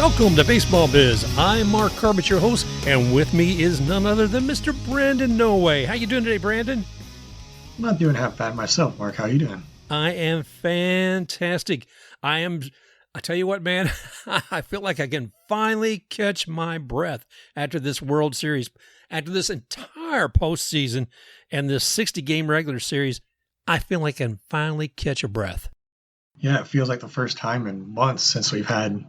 Welcome to Baseball Biz. I'm Mark Carbett, your host, and with me is none other than Mr. Brandon Noway. How you doing today, Brandon? I'm not doing half bad myself, Mark. How you doing? I am fantastic. I tell you what, man, I feel like I can finally catch my breath after this World Series, after this entire postseason and this 60-game regular series. I feel like I can finally catch a breath. Yeah, it feels like the first time in months since we've had,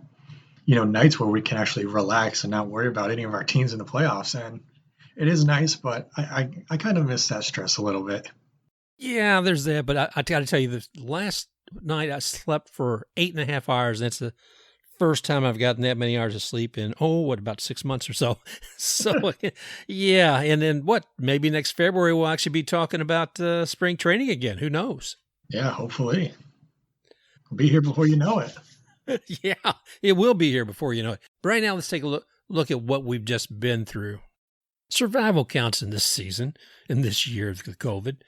nights where we can actually relax and not worry about any of our teams in the playoffs. And it is nice, but I kind of miss that stress a little bit. Yeah, there's that. But I got to tell you, this last night I slept for 8.5 hours. That's the first time I've gotten that many hours of sleep in, about 6 months or so. So, yeah. And then maybe next February we'll actually be talking about spring training again. Who knows? Yeah, hopefully. We'll be here before you know it. Yeah, it will be here before you know it. But right now, let's take a look at what we've just been through. Survival counts in this season, in this year of COVID.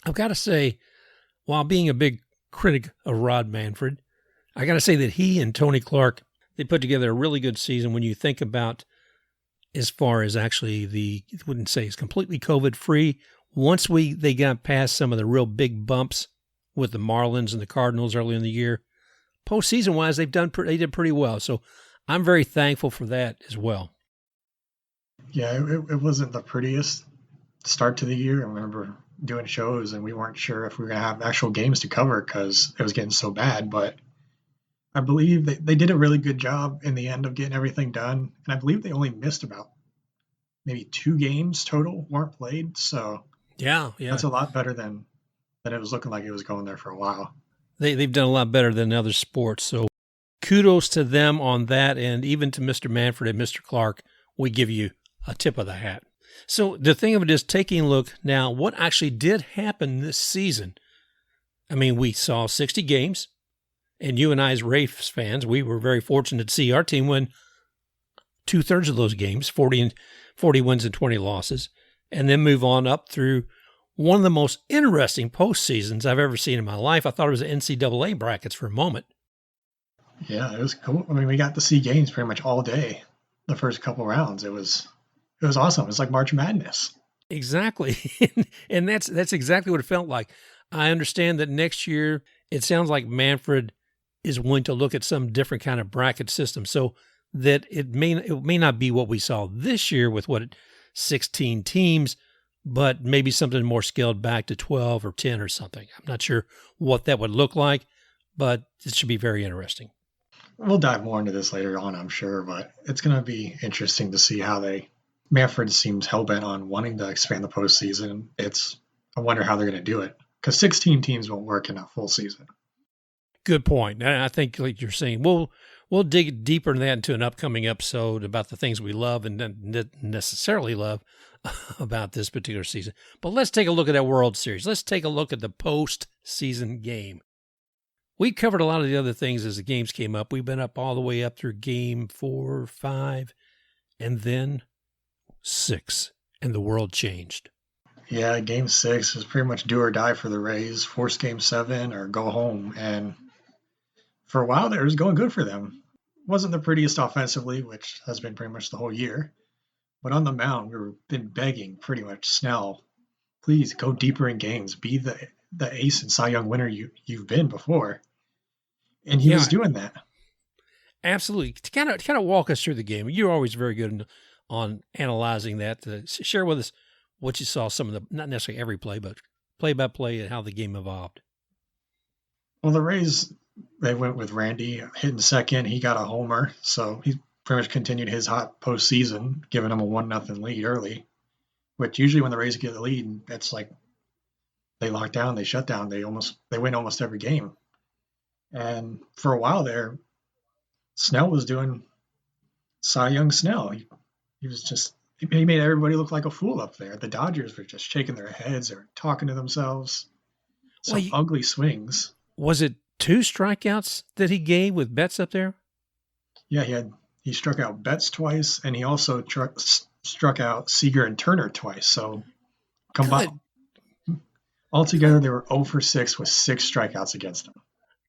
I've got to say, while being a big critic of Rod Manfred, I got to say that he and Tony Clark, they put together a really good season when you think about as far as actually I wouldn't say it's completely COVID-free. Once they got past some of the real big bumps with the Marlins and the Cardinals early in the year, postseason-wise, they did pretty well. So I'm very thankful for that as well. Yeah, it wasn't the prettiest start to the year. I remember doing shows and we weren't sure if we were going to have actual games to cover because it was getting so bad. But I believe they did a really good job in the end of getting everything done. And I believe they only missed about maybe 2 games total weren't played. So yeah, that's a lot better than it was looking like it was going there for a while. They've done a lot better than other sports. So kudos to them on that. And even to Mr. Manfred and Mr. Clark, we give you a tip of the hat. So the thing of it is taking a look now, what actually did happen this season. I mean, we saw 60 games, and you and I as Rays fans, we were very fortunate to see our team win 2/3 of those games, 40 wins and 20 losses, and then move on up through one of the most interesting postseasons I've ever seen in my life. I thought it was the NCAA brackets for a moment. Yeah, it was cool. I mean, we got to see games pretty much all day. The first couple rounds, it was awesome. It was like March Madness. Exactly, and that's exactly what it felt like. I understand that next year it sounds like Manfred is willing to look at some different kind of bracket system, so that it may not be what we saw this year with 16 teams. But maybe something more scaled back to 12 or 10 or something. I'm not sure what that would look like, but it should be very interesting. We'll dive more into this later on, I'm sure, but it's going to be interesting to see how Manfred seems hell-bent on wanting to expand the postseason. I wonder how they're going to do it, because 16 teams won't work in a full season. Good point. I think, like you're saying, we'll dig deeper into that into an upcoming episode about the things we love and didn't necessarily love about this particular season. But let's take a look at that World Series. Let's take a look at the postseason game. We covered a lot of the other things as the games came up. We've been up all the way up through game 4, 5, and then 6, and the world changed. Yeah, game 6 was pretty much do or die for the Rays. Force game 7 or go home. And for a while there, it was going good for them. Wasn't the prettiest offensively, which has been pretty much the whole year. But on the mound, we've been begging pretty much Snell, please go deeper in games. Be the ace and Cy Young winner you've been before. And he was doing that. Absolutely. To kind of walk us through the game. You're always very good on analyzing that. Share with us what you saw, some of the, not necessarily every play, but play by play and how the game evolved. Well, the Rays, they went with Randy hitting second. He got a homer, so he pretty much continued his hot postseason, giving them a 1-0 lead early, which usually when the Rays get the lead, it's like they lock down, they shut down, they win almost every game. And for a while there, Snell was doing Cy Young Snell. He made everybody look like a fool up there. The Dodgers were just shaking their heads or talking to themselves. Some ugly swings. Was it 2 strikeouts that he gave with Betts up there? Yeah, he struck out Betts twice, and he also struck out Seager and Turner twice. So combined, altogether, they were 0 for 6 with 6 strikeouts against him.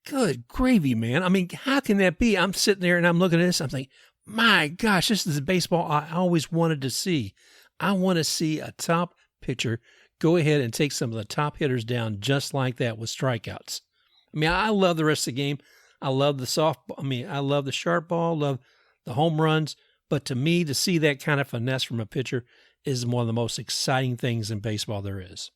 Good gravy, man. I mean, how can that be? I'm sitting there and I'm looking at this. I'm thinking, my gosh, this is the baseball I always wanted to see. I want to see a top pitcher go ahead and take some of the top hitters down just like that with strikeouts. I mean, I love the rest of the game. I love the softball. I mean, I love the sharp ball, love the home runs. But to me, to see that kind of finesse from a pitcher is one of the most exciting things in baseball there is.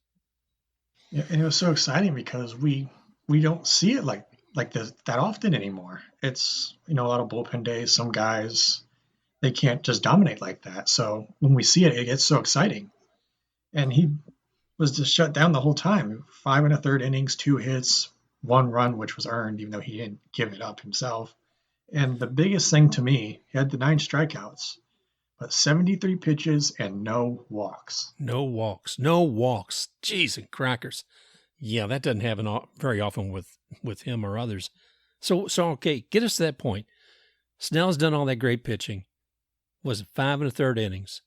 Yeah, and it was so exciting because we don't see it like this that often anymore. It's, a lot of bullpen days. Some guys, they can't just dominate like that. So when we see it, it gets so exciting. And he was just shut down the whole time. 5 1/3 innings, 2 hits, 1 run, which was earned, even though he didn't give it up himself. And the biggest thing to me, he had the 9 strikeouts, but 73 pitches and no walks. No walks. No walks. Jeez and crackers. Yeah, that doesn't happen very often with him or others. So okay, get us to that point. Snell's done all that great pitching. Was it 5 1/3 innings?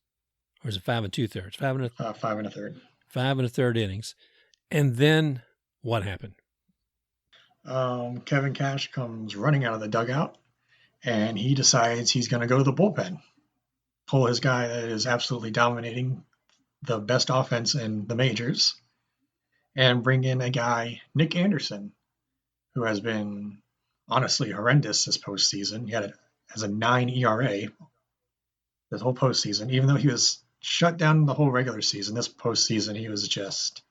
Or is it 5 2/3? 5 1/3. 5 1/3. 5 1/3 innings. And then what happened? Kevin Cash comes running out of the dugout, and he decides he's going to go to the bullpen, pull his guy that is absolutely dominating the best offense in the majors, and bring in a guy, Nick Anderson, who has been honestly horrendous this postseason. He has a 9 ERA this whole postseason, even though he was shut down the whole regular season. This postseason, he was just,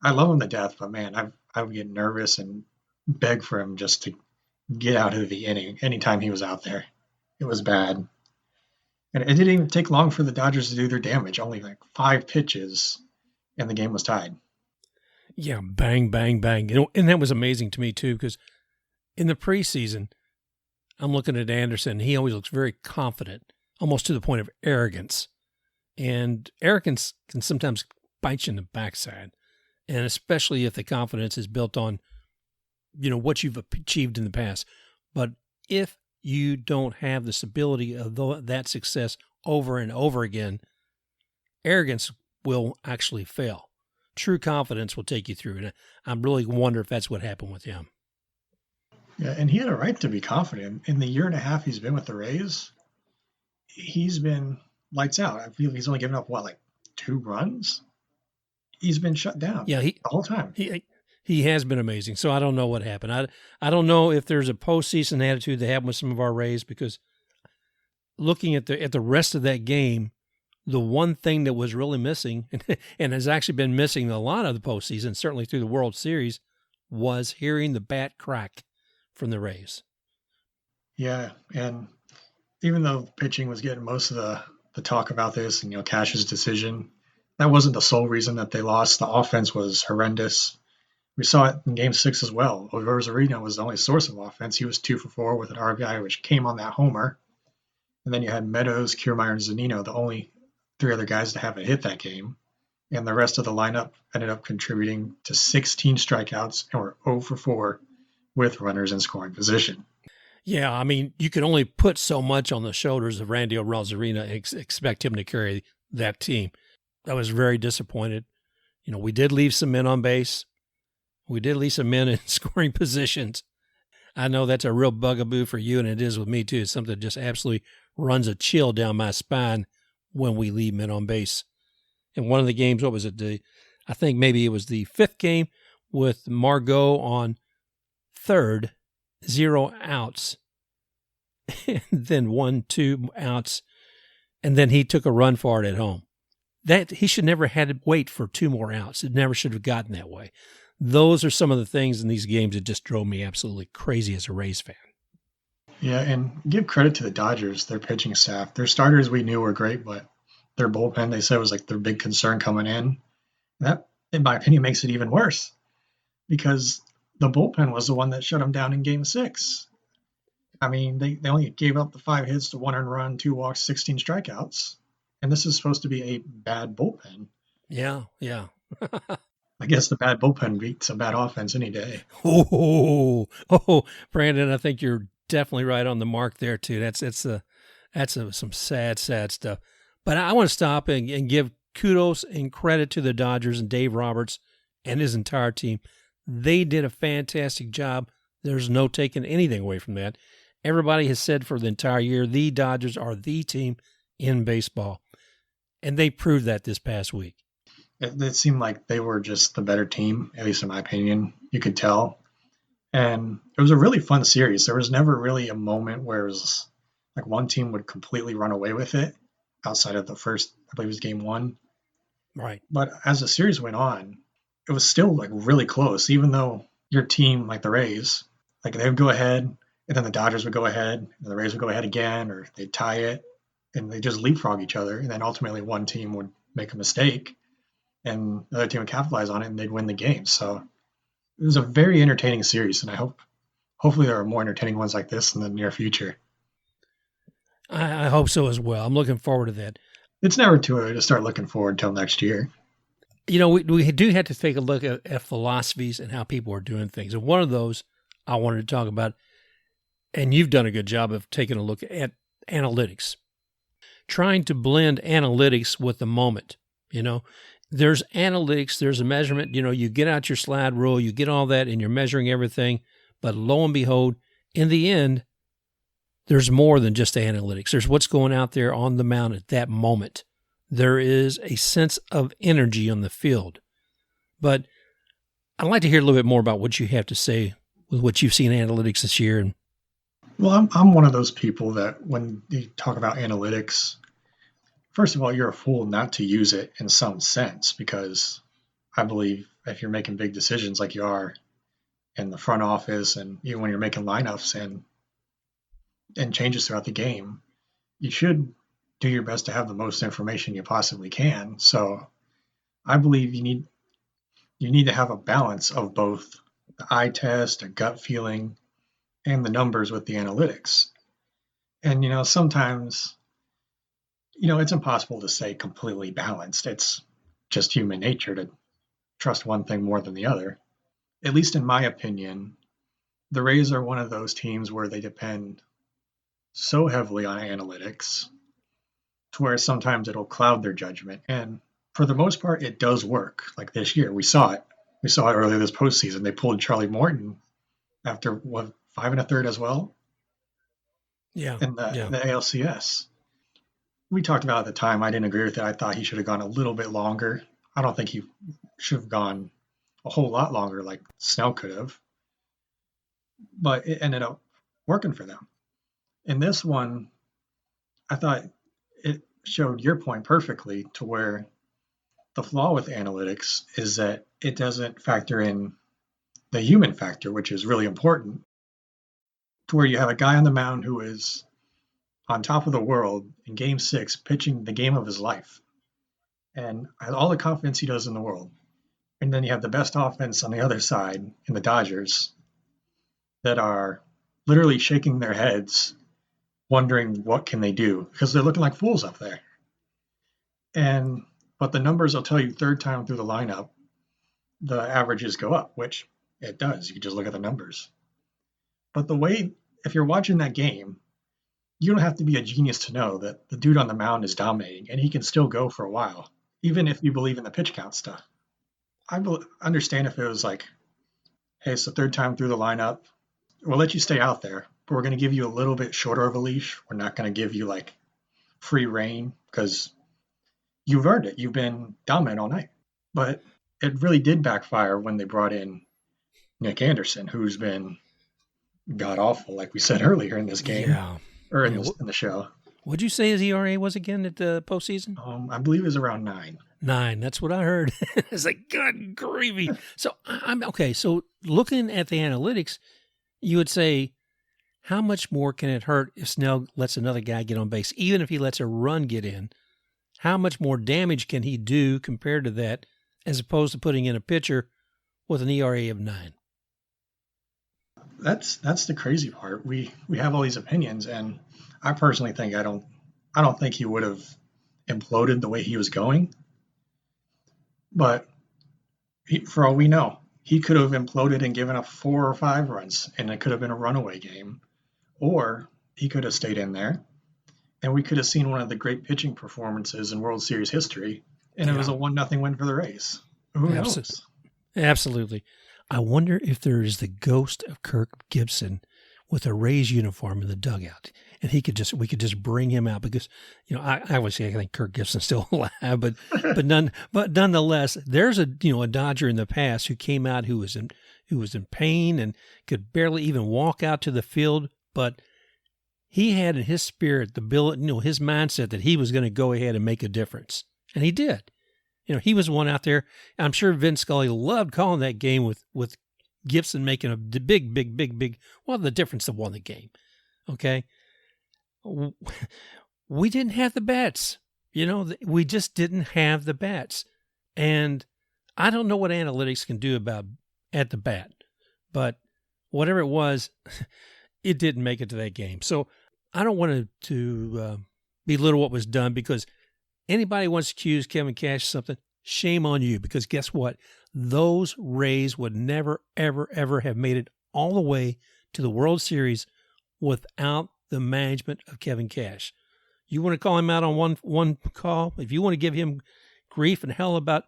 I love him to death, but man, I would get nervous and beg for him just to get out of the inning anytime he was out there. It was bad. And it didn't even take long for the Dodgers to do their damage, only like 5 pitches, and the game was tied. Yeah, bang, bang, bang. And that was amazing to me, too, because in the preseason, I'm looking at Anderson. He always looks very confident, almost to the point of arrogance. And arrogance can sometimes bite you in the backside, and especially if the confidence is built on, what you've achieved in the past. But if you don't have the stability of that success over and over again, arrogance will actually fail. True confidence will take you through. And I really wonder if that's what happened with him. Yeah, and he had a right to be confident. In the year and a half he's been with the Rays, he's been lights out. I feel he's only given up, 2 runs? He's been shut down the whole time. He has been amazing. So I don't know what happened. I don't know if there's a postseason attitude that happened with some of our Rays, because looking at the rest of that game, the one thing that was really missing, and has actually been missing a lot of the postseason, certainly through the World Series, was hearing the bat crack from the Rays. Yeah, and even though pitching was getting most of the talk about this, and Cash's decision, that wasn't the sole reason that they lost. The offense was horrendous. We saw it in Game 6 as well. Arozarena was the only source of offense. He was 2 for 4 with an RBI, which came on that homer. And then you had Meadows, Kiermaier, and Zunino, the only 3 other guys to have a hit that game. And the rest of the lineup ended up contributing to 16 strikeouts and were 0 for 4 with runners in scoring position. Yeah, I mean, you can only put so much on the shoulders of Randy Arozarena and expect him to carry that team. I was very disappointed. We did leave some men on base. We did leave some men in scoring positions. I know that's a real bugaboo for you, and it is with me too. It's something that just absolutely runs a chill down my spine when we leave men on base. In one of the games, what was it? I think maybe it was the 5th game with Margot on third, 0 outs, and then 1, 2 outs, and then he took a run for it at home. That he should never had to wait for 2 more outs. It never should have gotten that way. Those are some of the things in these games that just drove me absolutely crazy as a Rays fan. Yeah, and give credit to the Dodgers, their pitching staff. Their starters we knew were great, but their bullpen, they said, was their big concern coming in. That, in my opinion, makes it even worse, because the bullpen was the one that shut them down in Game 6. I mean, they only gave up the 5 hits to 1 earned run, 2 walks, 16 strikeouts. And this is supposed to be a bad bullpen. Yeah. I guess the bad bullpen beats a bad offense any day. Oh, Brandon, I think you're definitely right on the mark there too. That's some sad stuff. But I want to stop and give kudos and credit to the Dodgers and Dave Roberts and his entire team. They did a fantastic job There's no taking anything away from that. Everybody has said for the entire year, the Dodgers are the team in baseball. And they proved that this past week. It seemed like they were just the better team, at least in my opinion. You could tell. And it was a really fun series. There was never really a moment where it was like one team would completely run away with it outside of the first, I believe it was game 1. Right. But as the series went on, it was still like really close, even though your team, like the Rays, like they would go ahead and then the Dodgers would go ahead and the Rays would go ahead again, or they'd tie it and they just leapfrog each other. And then ultimately one team would make a mistake and the other team would capitalize on it and they'd win the game. So it was a very entertaining series. And hopefully there are more entertaining ones like this in the near future. I hope so as well. I'm looking forward to that. It's never too early to start looking forward until next year. You know, we do have to take a look at philosophies and how people are doing things. And one of those I wanted to talk about, and you've done a good job of taking a look at analytics, trying to blend analytics with the moment. You know, there's analytics, there's a measurement, you know, you get out your slide rule, you get all that and you're measuring everything. But lo and behold, in the end, there's more than just analytics. There's what's going out there on the mound at that moment. There is a sense of energy on the field. But I'd like to hear a little bit more about what you have to say with what you've seen in analytics this year. Well, I'm one of those people that when you talk about analytics, first of all, you're a fool not to use it in some sense, because I believe if you're making big decisions like you are in the front office and even when you're making lineups and changes throughout the game, you should do your best to have the most information you possibly can. So I believe you need to have a balance of both the eye test, a gut feeling, and the numbers with the analytics. And, sometimes, it's impossible to say completely balanced. It's just human nature to trust one thing more than the other. At least in my opinion, the Rays are one of those teams where they depend so heavily on analytics to where sometimes it'll cloud their judgment. And for the most part, it does work. Like this year, we saw it. We saw it earlier this postseason. They pulled Charlie Morton after 5 1/3 as well. Yeah. In the ALCS. We talked about at the time, I didn't agree with it. I thought he should have gone a little bit longer. I don't think he should have gone a whole lot longer like Snell could have. But it ended up working for them. In this one, I thought it showed your point perfectly, to where the flaw with analytics is that it doesn't factor in the human factor, which is really important, to where you have a guy on the mound who is on top of the world in game 6, pitching the game of his life and has all the confidence he does in the world. And then you have the best offense on the other side in the Dodgers that are literally shaking their heads, wondering what can they do, because they're looking like fools up there. But the numbers will tell you third time through the lineup, the averages go up, which it does. You can just look at the numbers. But if you're watching that game, you don't have to be a genius to know that the dude on the mound is dominating and he can still go for a while, even if you believe in the pitch count stuff. I understand if it was like, hey, it's the third time through the lineup. We'll let you stay out there, but we're going to give you a little bit shorter of a leash. We're not going to give you like free reign because you've earned it. You've been dominant all night. But it really did backfire when they brought in Nick Anderson, who's been god-awful, like we said earlier in this game. Yeah. Or in the show. What'd you say his ERA was again at the postseason? I believe it was around 9. 9. That's what I heard. It's like, good gravy. So I'm okay. So looking at the analytics, you would say, how much more can it hurt if Snell lets another guy get on base? Even if he lets a run get in, how much more damage can he do compared to that, as opposed to putting in a pitcher with an ERA of 9? That's the crazy part. We have all these opinions, and I personally think I don't think he would have imploded the way he was going. But for all we know, he could have imploded and given up 4 or 5 runs, and it could have been a runaway game. Or he could have stayed in there, and we could have seen one of the great pitching performances in World Series history, and it was a 1-0 win for the Rays. Who knows? Absolutely. I wonder if there is the ghost of Kirk Gibson with a Rays uniform in the dugout, and we could just bring him out because, I would say I think Kirk Gibson's still alive, but nonetheless, there's a Dodger in the past who came out who was in pain and could barely even walk out to the field, but he had in his spirit his mindset that he was going to go ahead and make a difference, and he did. He was one out there. I'm sure Vince Scully loved calling that game with Gibson making a big, the difference that won the game. Okay. We didn't have the bats, we just didn't have the bats. And I don't know what analytics can do about at the bat, but whatever it was, it didn't make it to that game. So I don't want to belittle what was done, because anybody wants to accuse Kevin Cash of something, shame on you, because guess what? Those Rays would never, ever, ever have made it all the way to the World Series without the management of Kevin Cash. You want to call him out on one call? If you want to give him grief and hell about,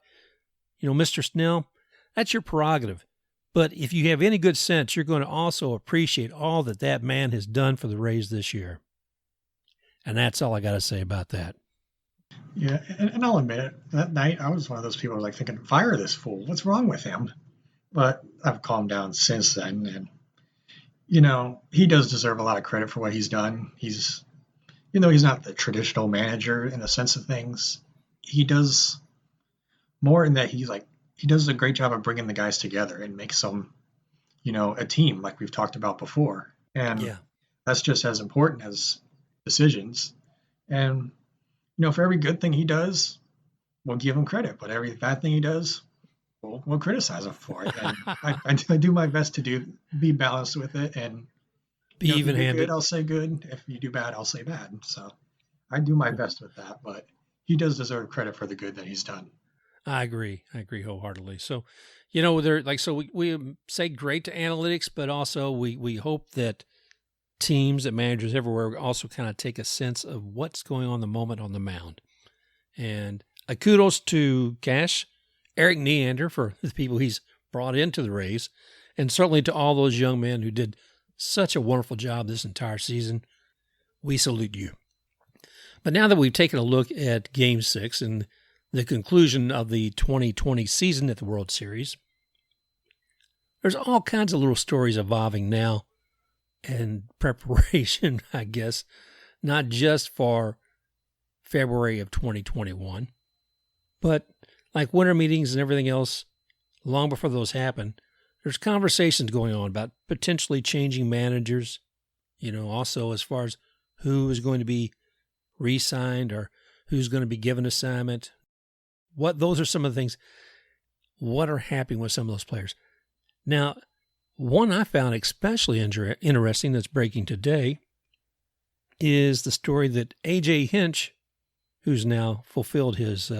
Mr. Snell, that's your prerogative. But if you have any good sense, you're going to also appreciate all that man has done for the Rays this year. And that's all I got to say about that. Yeah, and I'll admit it, that night I was one of those people thinking, fire this fool. What's wrong with him? But I've calmed down since then, and he does deserve a lot of credit for what he's done. He's not the traditional manager in the sense of things. He does more in that he does a great job of bringing the guys together and makes them, a team like we've talked about before. And that's just as important as decisions. And for every good thing he does, we'll give him credit. But every bad thing he does, we'll criticize him for it. And I do my best to be balanced with it. And be even-handed. If you do good, I'll say good. If you do bad, I'll say bad. So I do my best with that. But he does deserve credit for the good that he's done. I agree wholeheartedly. So, we say great to analytics, but also we hope that teams and managers everywhere also kind of take a sense of what's going on in the moment on the mound. And kudos to Cash, Eric Neander for the people he's brought into the Rays, and certainly to all those young men who did such a wonderful job this entire season. We salute you. But now that we've taken a look at Game 6 and the conclusion of the 2020 season at the World Series, there's all kinds of little stories evolving now and preparation, I guess, not just for February of 2021, but like winter meetings and everything else, long before those happen, there's conversations going on about potentially changing managers, also as far as who is going to be re-signed or who's going to be given assignment. Those are some of the things, what are happening with some of those players. Now, one I found especially interesting that's breaking today is the story that AJ Hinch, who's now fulfilled his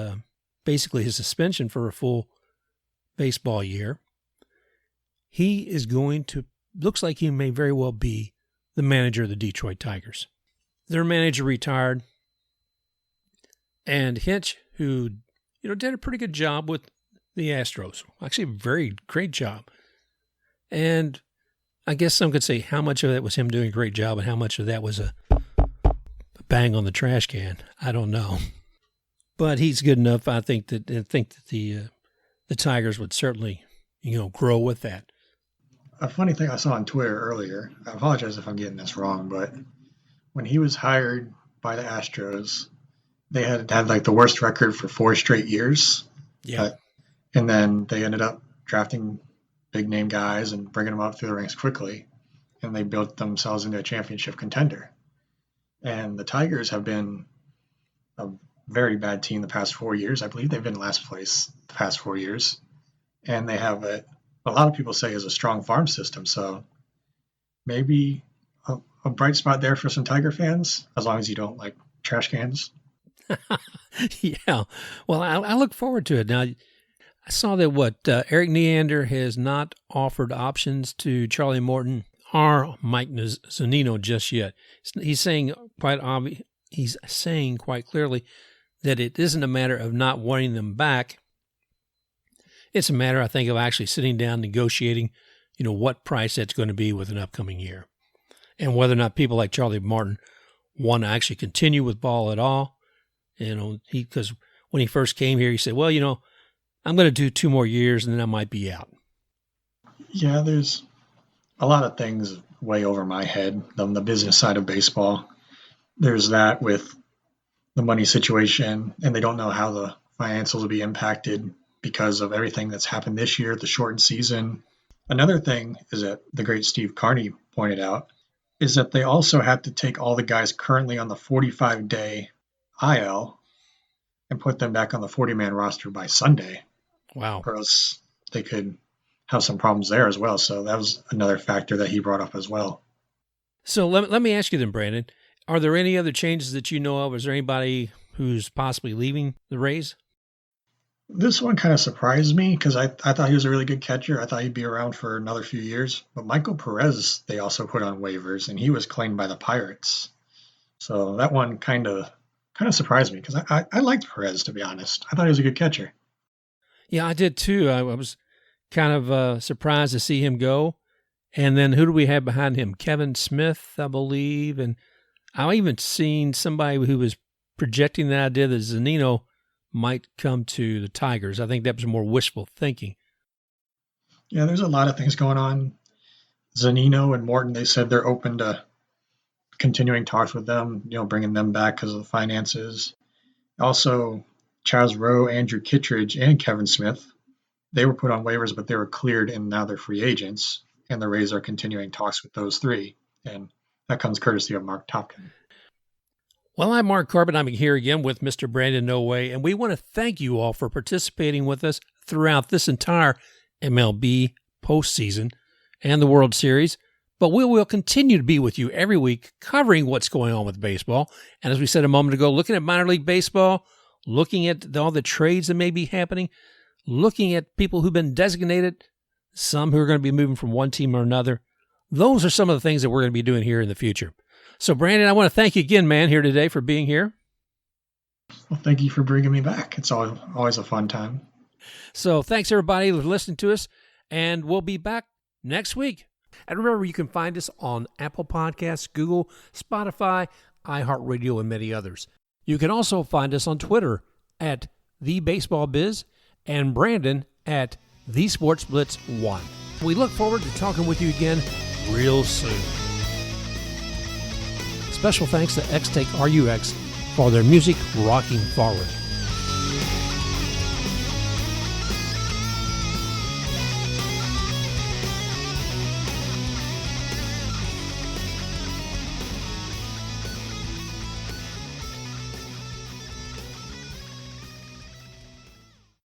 basically his suspension for a full baseball year, he is looks like he may very well be the manager of the Detroit Tigers. Their manager retired, and Hinch, who did a pretty good job with the Astros, actually a very great job. And I guess some could say how much of that was him doing a great job and how much of that was a bang on the trash can. I don't know. But he's good enough, I think that the Tigers would certainly, grow with that. A funny thing I saw on Twitter earlier, I apologize if I'm getting this wrong, but when he was hired by the Astros, they had the worst record for 4 straight years. Yeah. And then they ended up drafting big name guys and bringing them up through the ranks quickly, and they built themselves into a championship contender. And the Tigers have been a very bad team the past 4 years. I believe they've been last place the past 4 years, and they have a lot of people say is a strong farm system. So maybe a bright spot there for some Tiger fans, as long as you don't like trash cans. Yeah. Well, I look forward to it. Now, I saw that Eric Neander has not offered options to Charlie Morton or Mike Zunino just yet. He's saying quite clearly that it isn't a matter of not wanting them back. It's a matter, I think, of actually sitting down, negotiating, what price that's going to be with an upcoming year. And whether or not people like Charlie Martin want to actually continue with ball at all. Because when he first came here, he said, well, I'm going to do 2 more years and then I might be out. Yeah, there's a lot of things way over my head on the business side of baseball. There's that with the money situation, and they don't know how the financials will be impacted because of everything that's happened this year, the shortened season. Another thing is that the great Steve Carney pointed out is that they also have to take all the guys currently on the 45-day IL and put them back on the 40-man roster by Sunday. Wow. Or else they could have some problems there as well. So that was another factor that he brought up as well. So let me ask you then, Brandon, are there any other changes that you know of? Is there anybody who's possibly leaving the Rays? This one kind of surprised me because I thought he was a really good catcher. I thought he'd be around for another few years. But Michael Perez, they also put on waivers, and he was claimed by the Pirates. So that one kind of surprised me because I liked Perez, to be honest. I thought he was a good catcher. Yeah, I did too. I was kind of surprised to see him go. And then who do we have behind him? Kevin Smith, I believe. And I even seen somebody who was projecting the idea that Zunino might come to the Tigers. I think that was more wishful thinking. Yeah, there's a lot of things going on. Zunino and Morton, they said they're open to continuing talks with them, bringing them back because of the finances. Also, Charles Rowe, Andrew Kittredge, and Kevin Smith, they were put on waivers, but they were cleared, and now they're free agents. And the Rays are continuing talks with those 3. And that comes courtesy of Mark Topkin. Well, I'm Mark Carbon. I'm here again with Mr. Brandon No Way, and we want to thank you all for participating with us throughout this entire MLB postseason and the World Series. But we will continue to be with you every week covering what's going on with baseball. And as we said a moment ago, looking at minor league baseball, looking at all the trades that may be happening, looking at people who've been designated, some who are going to be moving from one team or another. Those are some of the things that we're going to be doing here in the future. So, Brandon, I want to thank you again, man, here today for being here. Well, thank you for bringing me back. It's always a fun time. So thanks, everybody, for listening to us, and we'll be back next week. And remember, you can find us on Apple Podcasts, Google, Spotify, iHeartRadio, and many others. You can also find us on Twitter at TheBaseballBiz and Brandon at TheSportsBlitz1. We look forward to talking with you again real soon. Special thanks to X-Take RUX for their music Rocking Forward.